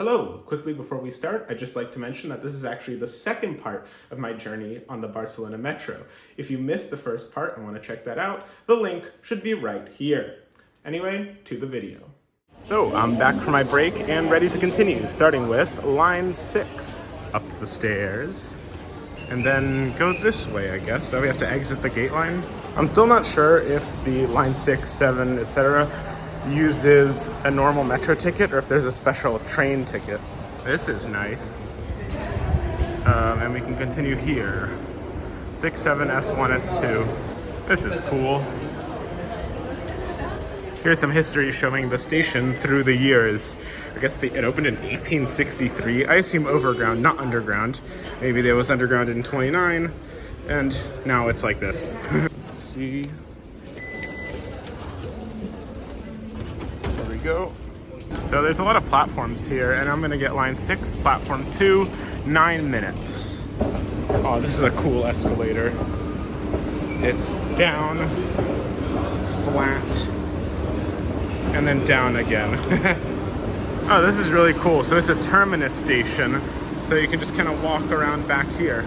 Hello! Quickly before we start, I'd just like to mention that this is actually the second part of my journey on the Barcelona Metro. If you missed the first part and want to check that out, the link should be right here. Anyway, to the video. So, I'm back from my break and ready to continue, starting with line 6. Up the stairs, and then go this way, I guess. So we have to exit the gate line. I'm still not sure if the line 6, 7, etc. uses a normal metro ticket or if there's a special train ticket. This is nice. And we can continue here. 6, 7, S1, S2. This is cool. Here's some history showing the station through the years. I guess it opened in 1863. I assume overground, not underground. Maybe it was underground in 29, and now it's like this. Let's see. Go. So there's a lot of platforms here, and I'm gonna get line 6, platform 2, 9 minutes. Oh, this is a cool escalator. It's down, flat, and then down again. Oh, this is really cool. So it's a terminus station, so you can just kind of walk around back here.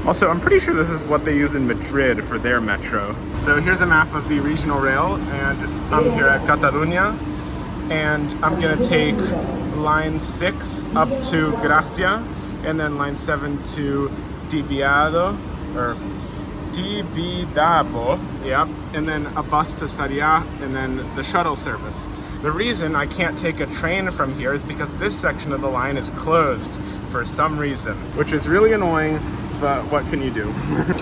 Also, I'm pretty sure this is what they use in Madrid for their metro. So here's a map of the regional rail, and I'm here at Catalunya. And I'm gonna take line 6 up to Gracia, and then line 7 to Tibidabo, yep, and then a bus to Sarrià, and then the shuttle service. The reason I can't take a train from here is because this section of the line is closed for some reason, which is really annoying, but what can you do?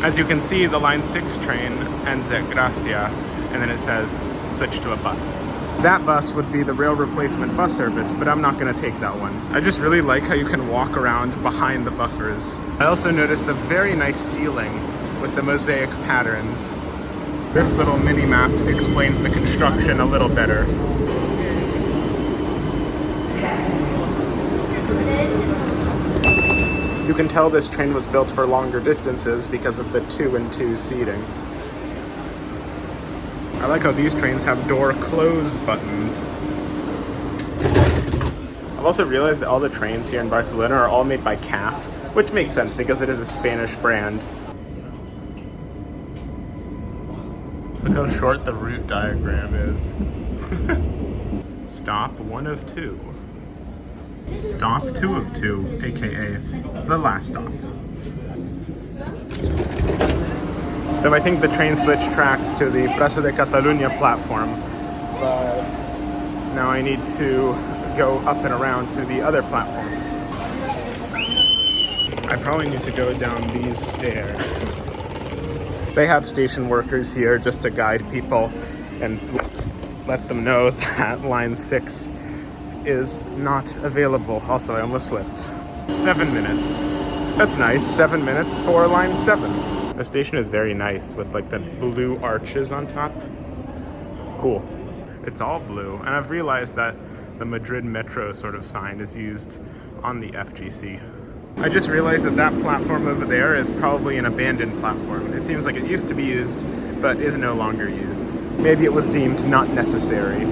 As you can see, the line 6 train ends at Gracia, and then it says switch to a bus. That bus would be the rail replacement bus service, but I'm not gonna take that one. I just really like how you can walk around behind the buffers. I also noticed the very nice ceiling with the mosaic patterns. This little mini map explains the construction a little better. You can tell this train was built for longer distances because of the 2-and-2 seating. I like how these trains have door close buttons. I've also realized that all the trains here in Barcelona are all made by CAF, which makes sense because it is a Spanish brand. Look how short the route diagram is. Stop 1 of 2. Stop 2 of 2, aka the last stop. So I think the train switched tracks to the Plaça de Catalunya platform, but now I need to go up and around to the other platforms. I probably need to go down these stairs. They have station workers here just to guide people and let them know that line 6 is not available. Also, I almost slipped. 7 minutes. That's nice, 7 minutes for line 7. The station is very nice with like the blue arches on top. Cool. It's all blue, and I've realized that the Madrid Metro sort of sign is used on the FGC. I just realized that that platform over there is probably an abandoned platform. It seems like it used to be used, but is no longer used. Maybe it was deemed not necessary.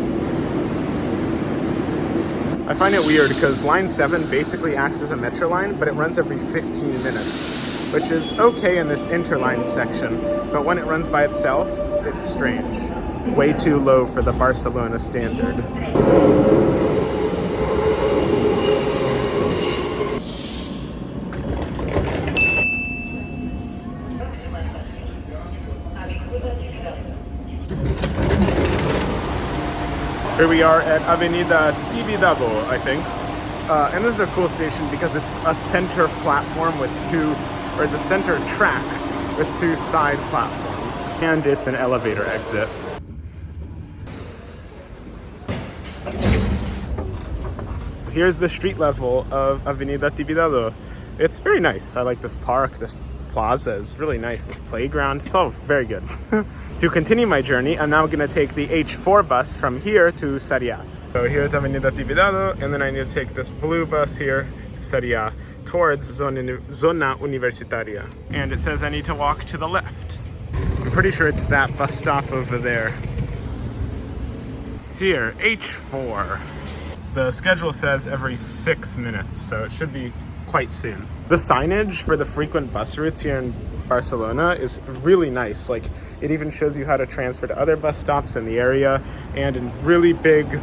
I find it weird because line 7 basically acts as a metro line, but it runs every 15 minutes, which is okay in this interline section, but when it runs by itself, it's strange. Way too low for the Barcelona standard. Here we are at Avenida Tibidabo, I think. And this is a cool station because it's a center platform with it's a center track with 2 side platforms. And it's an elevator exit. Here's the street level of Avenida Tibidabo. It's very nice. I like this park, this plaza is really nice, this playground. It's all very good. To continue my journey, I'm now gonna take the H4 bus from here to Sarrià. So here's Avenida Tibidabo, and then I need to take this blue bus here to Sarrià towards Zona Universitaria. And it says I need to walk to the left. I'm pretty sure it's that bus stop over there. Here, H4. The schedule says every 6 minutes, so it should be quite soon. The signage for the frequent bus routes here in Barcelona is really nice. Like, it even shows you how to transfer to other bus stops in the area, and in really big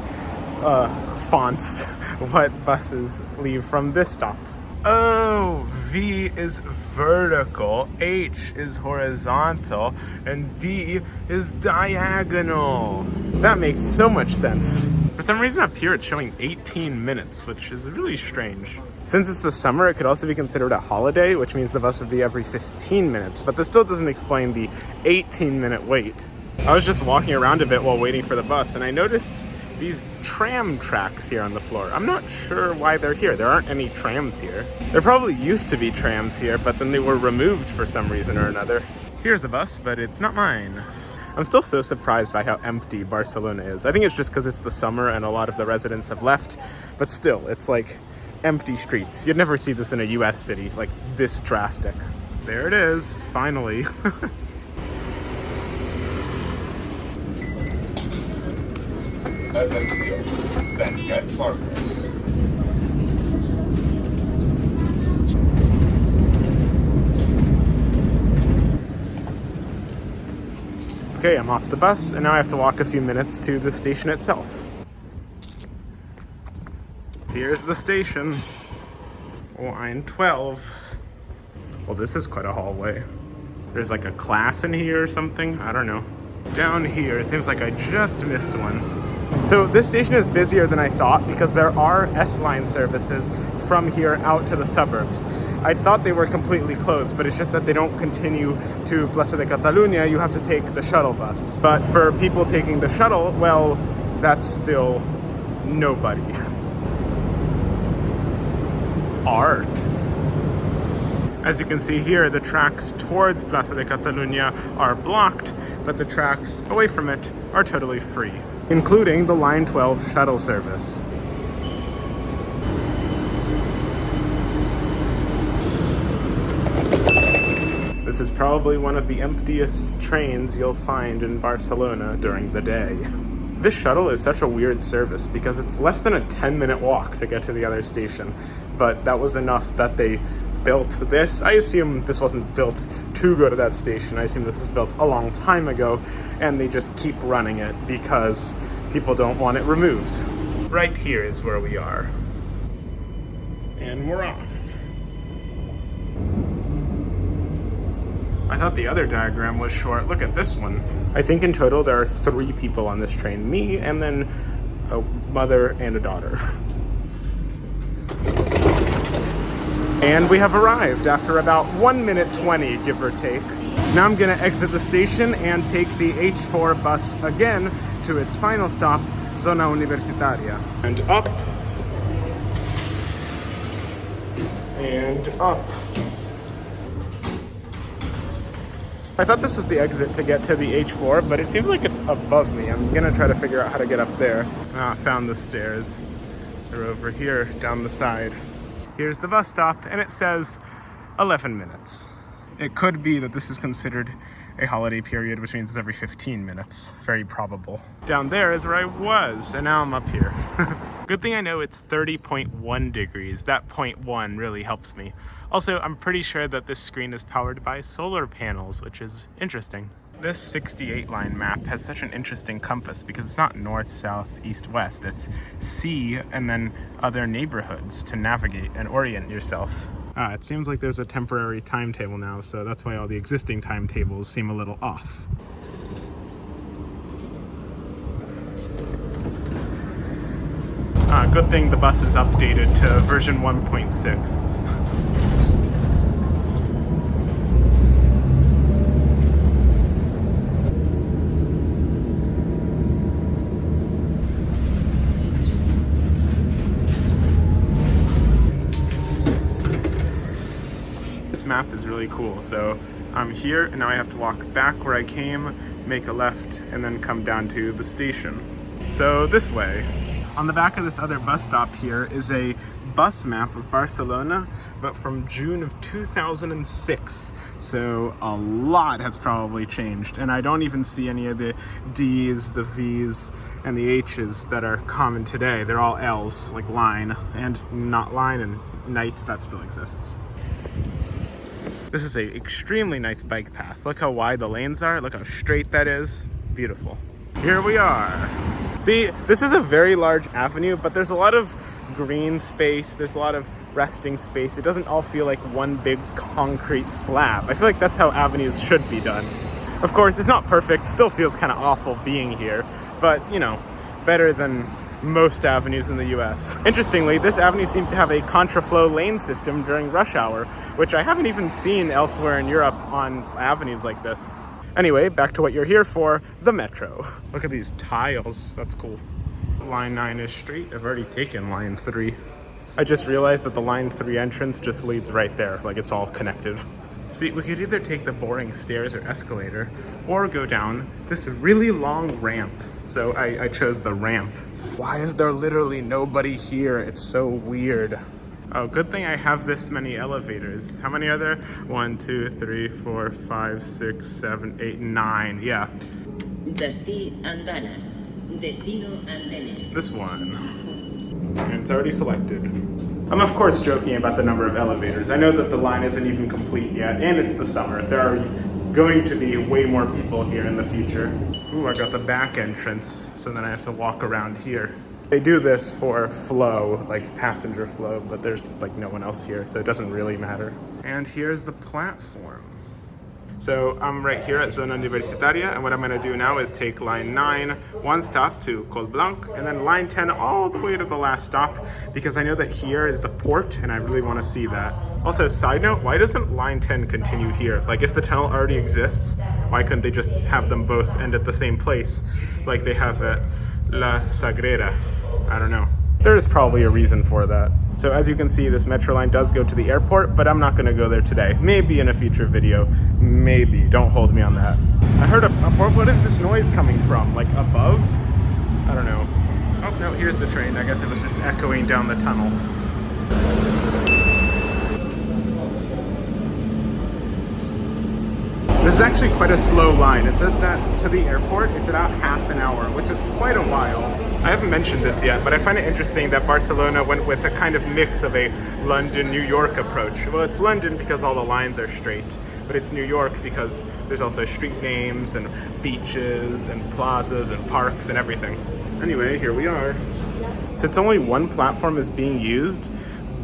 fonts what buses leave from this stop. Oh, V is vertical, H is horizontal, and D is diagonal. That makes so much sense. For some reason up here it's showing 18 minutes, which is really strange. Since it's the summer, it could also be considered a holiday, which means the bus would be every 15 minutes, but this still doesn't explain the 18-minute wait. I was just walking around a bit while waiting for the bus, and I noticed these tram tracks here on the floor. I'm not sure why they're here. There aren't any trams here. There probably used to be trams here, but then they were removed for some reason or another. Here's a bus, but it's not mine. I'm still so surprised by how empty Barcelona is. I think it's just because it's the summer and a lot of the residents have left, but still, it's like empty streets. You'd never see this in a US city, like this drastic. There it is, finally. Okay, I'm off the bus, and now I have to walk a few minutes to the station itself. Here's the station. Line 12. Well, this is quite a hallway. There's like a class in here or something. I don't know. Down here, it seems like I just missed one. So this station is busier than I thought because there are S-Line services from here out to the suburbs. I thought they were completely closed, but it's just that they don't continue to Plaza de Catalunya. You have to take the shuttle bus. But for people taking the shuttle, well, that's still nobody. Art. As you can see here, the tracks towards Plaza de Catalunya are blocked, but the tracks away from it are totally free, including the Line 12 shuttle service. This is probably one of the emptiest trains you'll find in Barcelona during the day. This shuttle is such a weird service because it's less than a 10-minute walk to get to the other station, but that was enough that they built this. I assume this wasn't built to go to that station. I assume this was built a long time ago, and they just keep running it because people don't want it removed. Right here is where we are. And we're off. I thought the other diagram was short. Look at this one. I think in total there are 3 people on this train. Me, and then a mother and a daughter. And we have arrived after about 1 minute 20, give or take. Now I'm gonna exit the station and take the H4 bus again to its final stop, Zona Universitaria. And up. And up. I thought this was the exit to get to the H4, but it seems like it's above me. I'm gonna try to figure out how to get up there. Ah, found the stairs. They're over here, down the side. Here's the bus stop, and it says 11 minutes. It could be that this is considered a holiday period, which means it's every 15 minutes. Very probable. Down there is where I was, and now I'm up here. Good thing I know it's 30.1 degrees. That 0.1 really helps me. Also, I'm pretty sure that this screen is powered by solar panels, which is interesting. This 68 line map has such an interesting compass because it's not north, south, east, west. It's C and then other neighborhoods to navigate and orient yourself. It seems like there's a temporary timetable now, so that's why all the existing timetables seem a little off. Good thing the bus is updated to version 1.6. This map is really cool. So I'm here and now I have to walk back where I came, make a left, and then come down to the station. So this way. On the back of this other bus stop here is a bus map of Barcelona, but from June of 2006. So a lot has probably changed. And I don't even see any of the D's, the V's, and the H's that are common today. They're all L's, like line, and not line, and night, that still exists. This is a extremely nice bike path. Look how wide the lanes are. Look how straight that is. Beautiful. Here we are. See, this is a very large avenue, but there's a lot of green space. There's a lot of resting space. It doesn't all feel like one big concrete slab. I feel like that's how avenues should be done. Of course, it's not perfect. Still feels kind of awful being here, but you know, better than most avenues in the US. Interestingly, this avenue seems to have a contraflow lane system during rush hour, which I haven't even seen elsewhere in Europe on avenues like this. Anyway, back to what you're here for, the metro. Look at these tiles, that's cool. Line 9 is straight. I've already taken line 3. I just realized that the line 3 entrance just leads right there, like it's all connected. See, we could either take the boring stairs or escalator, or go down this really long ramp. So I chose the ramp. Why is there literally nobody here? It's so weird. Oh, good thing I have this many elevators. How many are there? 1, 2, 3, 4, 5, 6, 7, 8, 9. Yeah. Destí Andanas. Destino Andenes. This one. And it's already selected. I'm of course joking about the number of elevators. I know that the line isn't even complete yet, and it's the summer. There are going to be way more people here in the future. Ooh, I got the back entrance, so then I have to walk around here. They do this for flow, like passenger flow, but there's like no one else here, so it doesn't really matter. And here's the platform. So I'm right here at Zona Universitaria, and what I'm gonna do now is take line 9, one stop to Colblanc, and then line 10 all the way to the last stop, because I know that here is the port, and I really wanna see that. Also, side note, why doesn't line 10 continue here? Like, if the tunnel already exists, why couldn't they just have them both end at the same place, like they have at La Sagrera? I don't know. There is probably a reason for that. So as you can see, this metro line does go to the airport, but I'm not gonna go there today. Maybe in a future video, maybe. Don't hold me on that. I heard what is this noise coming from? Like above? I don't know. Oh no, here's the train. I guess it was just echoing down the tunnel. This is actually quite a slow line. It says that to the airport, it's about half an hour, which is quite a while. I haven't mentioned this yet, but I find it interesting that Barcelona went with a kind of mix of a London-New York approach. Well, it's London because all the lines are straight, but it's New York because there's also street names and beaches and plazas and parks and everything. Anyway, here we are. Since only one platform is being used,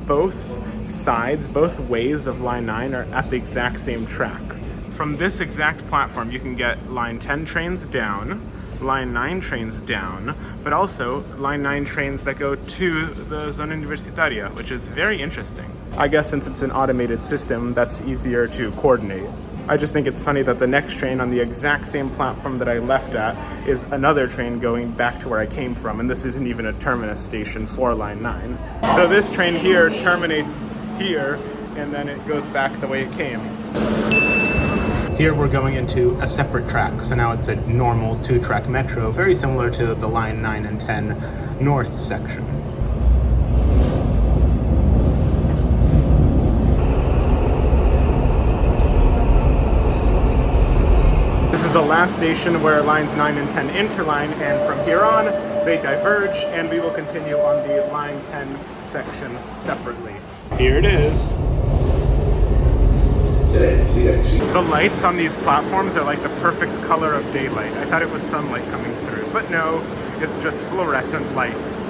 both sides, both ways of line 9 are at the exact same track. From this exact platform, you can get line 10 trains down, line 9 trains down, but also line 9 trains that go to the Zona Universitaria, which is very interesting. I guess since it's an automated system, that's easier to coordinate. I just think it's funny that the next train on the exact same platform that I left at is another train going back to where I came from, and this isn't even a terminus station for line 9. So this train here terminates here, and then it goes back the way it came. Here we're going into a separate track, so now it's a normal 2-track metro, very similar to the line 9 and 10 north section. This is the last station where lines 9 and 10 interline, and from here on they diverge, and we will continue on the line 10 section separately. Here it is. The lights on these platforms are like the perfect color of daylight. I thought it was sunlight coming through, but no, it's just fluorescent lights.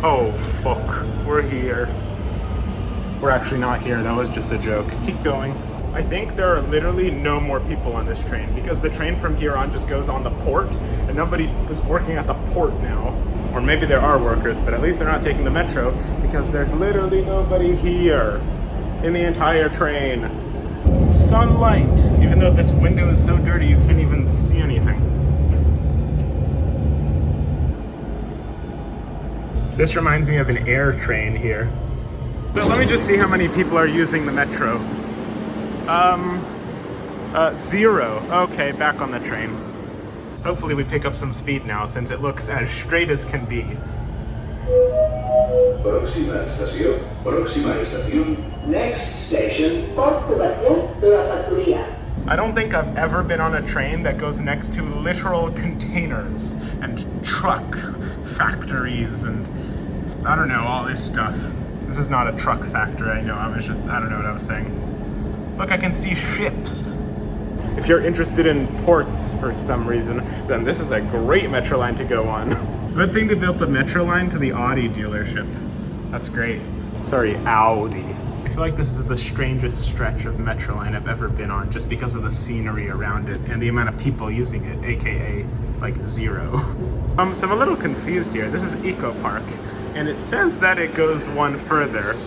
Oh, fuck. We're here. We're actually not here. That was just a joke. Keep going. I think there are literally no more people on this train because the train from here on just goes on the port, and nobody is working at the port now. Or maybe there are workers, but at least they're not taking the metro because there's literally nobody here in the entire train. Sunlight, even though this window is so dirty you can't even see anything. This reminds me of an air train here. But let me just see how many people are using the metro. 0. Okay, back on the train. Hopefully we pick up some speed now since it looks as straight as can be. Próxima estación. Próxima estación. Next station. Ocupación La Factoría. I don't think I've ever been on a train that goes next to literal containers and truck factories and I don't know, all this stuff. This is not a truck factory, I know. I don't know what I was saying. Look, I can see ships. If you're interested in ports for some reason, then this is a great metro line to go on. Good thing they built the metro line to the Audi dealership. That's great. Sorry, Audi. I feel like this is the strangest stretch of metro line I've ever been on just because of the scenery around it and the amount of people using it, aka like zero. So I'm a little confused here. This is Eco Park and it says that it goes one further,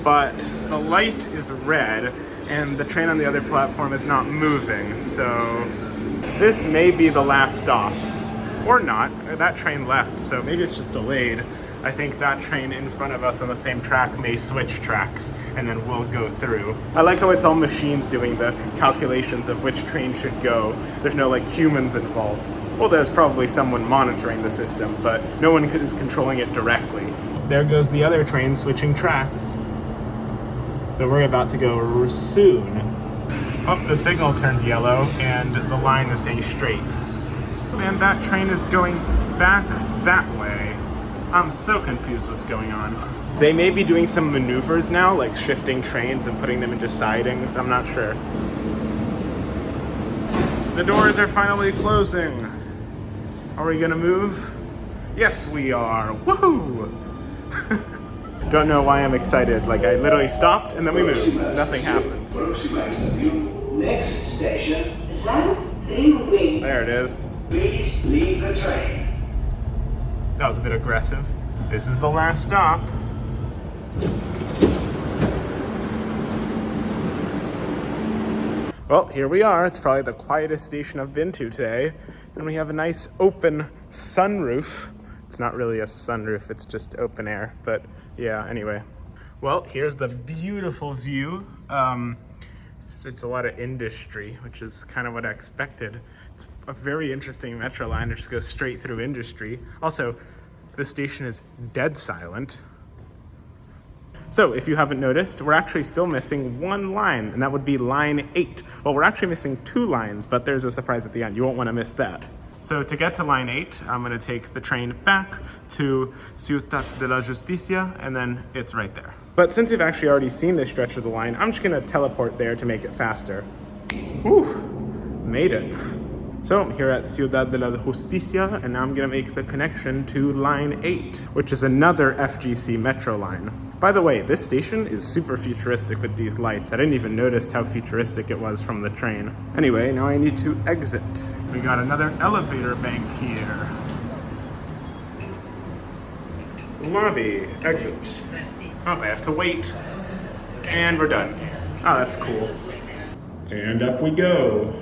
but the light is red and the train on the other platform is not moving, so this may be the last stop. Or not. That train left, so maybe it's just delayed. I think that train in front of us on the same track may switch tracks, and then we'll go through. I like how it's all machines doing the calculations of which train should go. There's no like humans involved. Well, there's probably someone monitoring the system, but no one is controlling it directly. There goes the other train switching tracks. So we're about to go soon. Oh, the signal turned yellow, and the line is saying straight. And that train is going back that way. I'm so confused what's going on. They may be doing some maneuvers now, like shifting trains and putting them into sidings. I'm not sure. The doors are finally closing. Are we gonna move? Yes, we are. Woohoo! Don't know why I'm excited. Like, I literally stopped and then we moved. Nothing happened. Next station. There it is. Please leave the train. That was a bit aggressive. This is the last stop. Well, here we are. It's probably the quietest station I've been to today. And we have a nice open sunroof. It's not really a sunroof, it's just open air. But yeah, anyway. Well, here's the beautiful view. It's a lot of industry, which is kind of what I expected. It's a very interesting metro line. It just goes straight through industry. Also, the station is dead silent. So if you haven't noticed, we're actually still missing one line, and that would be line 8. Well, we're actually missing 2 lines, but there's a surprise at the end. You won't want to miss that. So to get to line 8, I'm going to take the train back to Ciutat de la Justicia, and then it's right there. But since you've actually already seen this stretch of the line, I'm just going to teleport there to make it faster. Whew, made it. So I'm here at Ciudad de la Justicia, and now I'm going to make the connection to line 8, which is another FGC metro line. By the way, this station is super futuristic with these lights. I didn't even notice how futuristic it was from the train. Anyway, now I need to exit. We got another elevator bank here. Lobby, exit. Oh, I have to wait. And we're done. Oh, that's cool. And up we go.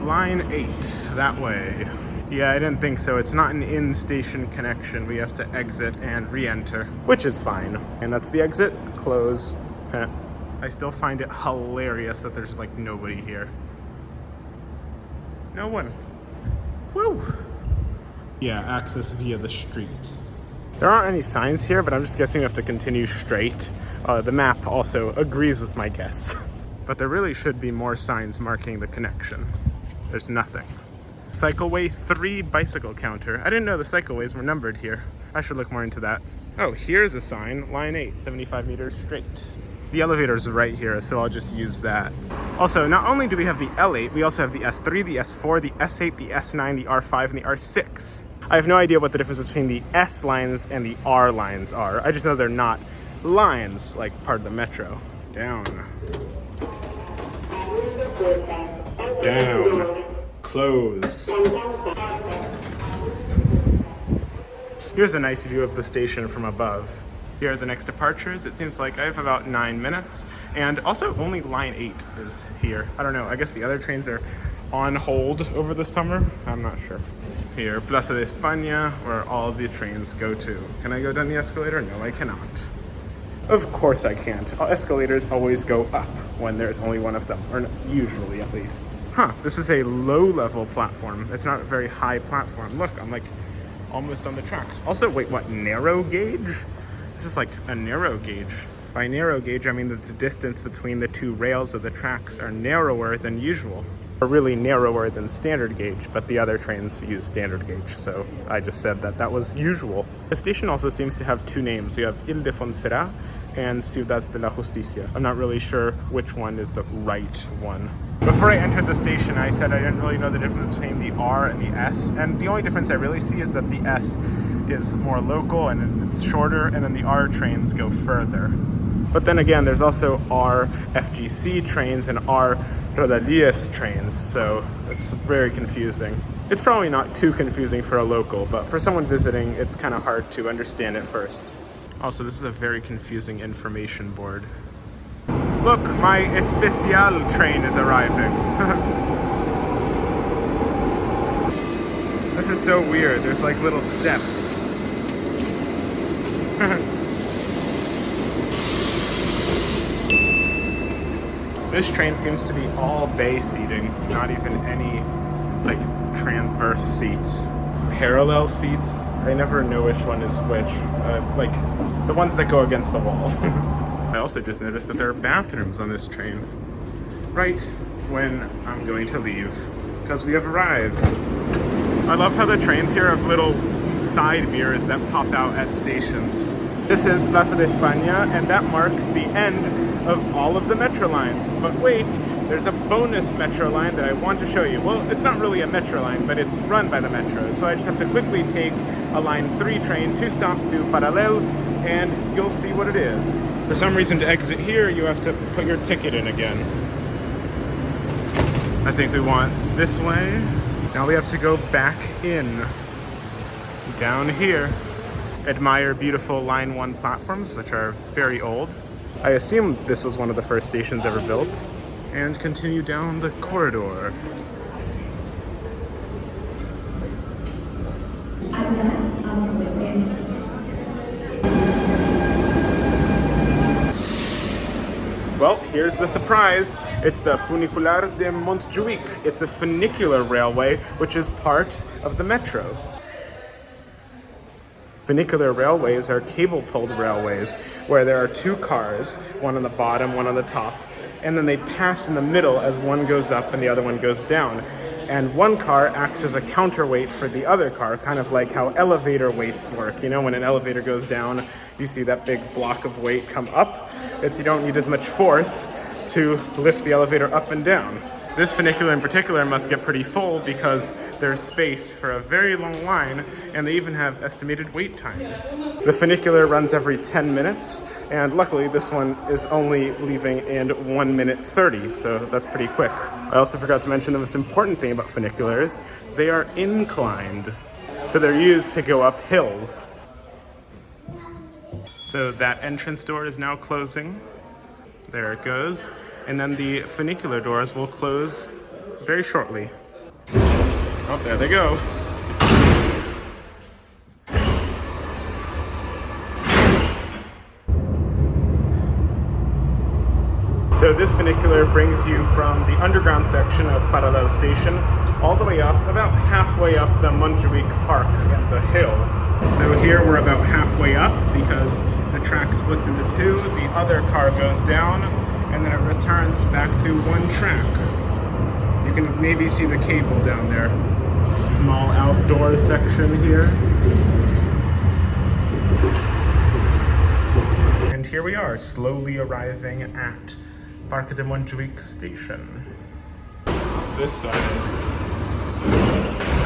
Line 8, that way. Yeah, I didn't think so. It's not an in-station connection. We have to exit and re-enter, which is fine. And that's the exit. Close. I still find it hilarious that there's like nobody here. No one. Woo! Yeah, access via the street. There aren't any signs here, but I'm just guessing we have to continue straight. The map also agrees with my guess. But there really should be more signs marking the connection. There's nothing. Cycleway 3 bicycle counter. I didn't know the cycleways were numbered here. I should look more into that. Oh, here's a sign. Line 8, 75 meters straight. The elevator's right here, so I'll just use that. Also, not only do we have the L8, we also have the S3, the S4, the S8, the S9, the R5, and the R6. I have no idea what the difference between the S lines and the R lines are. I just know they're not lines, like part of the metro. Down. Down. Close. Here's a nice view of the station from above. Here are the next departures. It seems like I have about 9 minutes. And also only line 8 is here. I don't know, I guess the other trains are on hold over the summer. I'm not sure. Here, Plaza de España, where all the trains go to. Can I go down the escalator? No, I cannot. Of course I can't. Escalators always go up when there's only one of them, or usually at least. Huh, this is a low-level platform. It's not a very high platform. Look, I'm like almost on the tracks. Also, wait, what, narrow gauge? This is like a narrow gauge. By narrow gauge, I mean that the distance between the two rails of the tracks are narrower than usual. Or really narrower than standard gauge, but the other trains use standard gauge, so I just said that that was usual. The station also seems to have two names. You have Ildefonsera and Ciudad de la Justicia. I'm not really sure which one is the right one. Before I entered the station, I said I didn't really know the difference between the R and the S, and the only difference I really see is that the S is more local and it's shorter, and then the R trains go further. But then again, there's also R FGC trains and R Rodalies trains, so it's very confusing. It's probably not too confusing for a local, but for someone visiting, it's kind of hard to understand at first. Also, this is a very confusing information board. Look, my especial train is arriving. This is so weird. There's like little steps. This train seems to be all bay seating, not even any like transverse seats. Parallel seats, I never know which one is which. Like the ones that go against the wall. I also just noticed that there are bathrooms on this train right when I'm going to leave, because we have arrived. I love how the trains here have little side mirrors that pop out at stations. This is Plaza de España, and that marks the end of all of the metro lines. But wait, there's a bonus metro line that I want to show you. Well, it's not really a metro line, but it's run by the metro. So I just have to quickly take a line 3 train 2 stops to Paralel, and you'll see what it is. For some reason, to exit here, you have to put your ticket in again. I think we want this way. Now we have to go back in. Down here. Admire beautiful Line 1 platforms, which are very old. I assume this was one of the first stations ever built. And continue down the corridor. Well, here's the surprise. It's the Funicular de Montjuïc. It's a funicular railway, which is part of the metro. Funicular railways are cable-pulled railways where there are 2 cars, one on the bottom, one on the top, and then they pass in the middle as one goes up and the other one goes down. And one car acts as a counterweight for the other car, kind of like how elevator weights work. You know, when an elevator goes down, you see that big block of weight come up. You don't need as much force to lift the elevator up and down. This funicular in particular must get pretty full because there's space for a very long line, and they even have estimated wait times. The funicular runs every 10 minutes, and luckily this one is only leaving in 1 minute 30, so that's pretty quick. I also forgot to mention the most important thing about funiculars: they are inclined, so they're used to go up hills. So that entrance door is now closing. There it goes. And then the funicular doors will close very shortly. Oh, there they go. So this funicular brings you from the underground section of Paralel Station all the way up, about halfway up the Montjuïc Park and the hill. So here we're about halfway up because the track splits into 2, the other car goes down, and then it returns back to 1 track. You can maybe see the cable down there. Small outdoor section here. And here we are, slowly arriving at Parque de Montjuïc station. This side.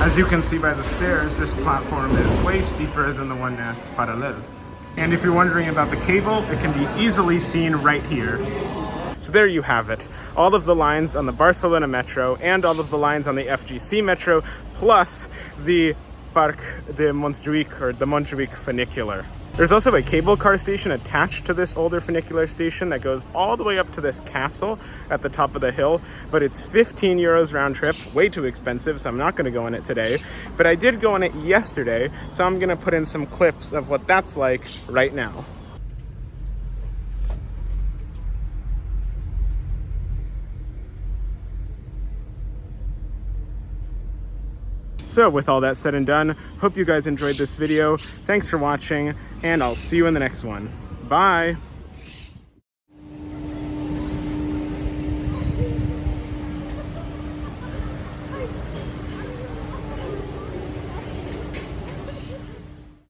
As you can see by the stairs, this platform is way steeper than the one at Paralel. And if you're wondering about the cable, it can be easily seen right here. So there you have it. All of the lines on the Barcelona Metro and all of the lines on the FGC Metro, plus the Parc de Montjuïc, or the Montjuïc funicular. There's also a cable car station attached to this older funicular station that goes all the way up to this castle at the top of the hill, but it's 15 euros round trip, way too expensive, so I'm not gonna go on it today. But I did go on it yesterday, so I'm gonna put in some clips of what that's like right now. So with all that said and done, hope you guys enjoyed this video. Thanks for watching, and I'll see you in the next one. Bye!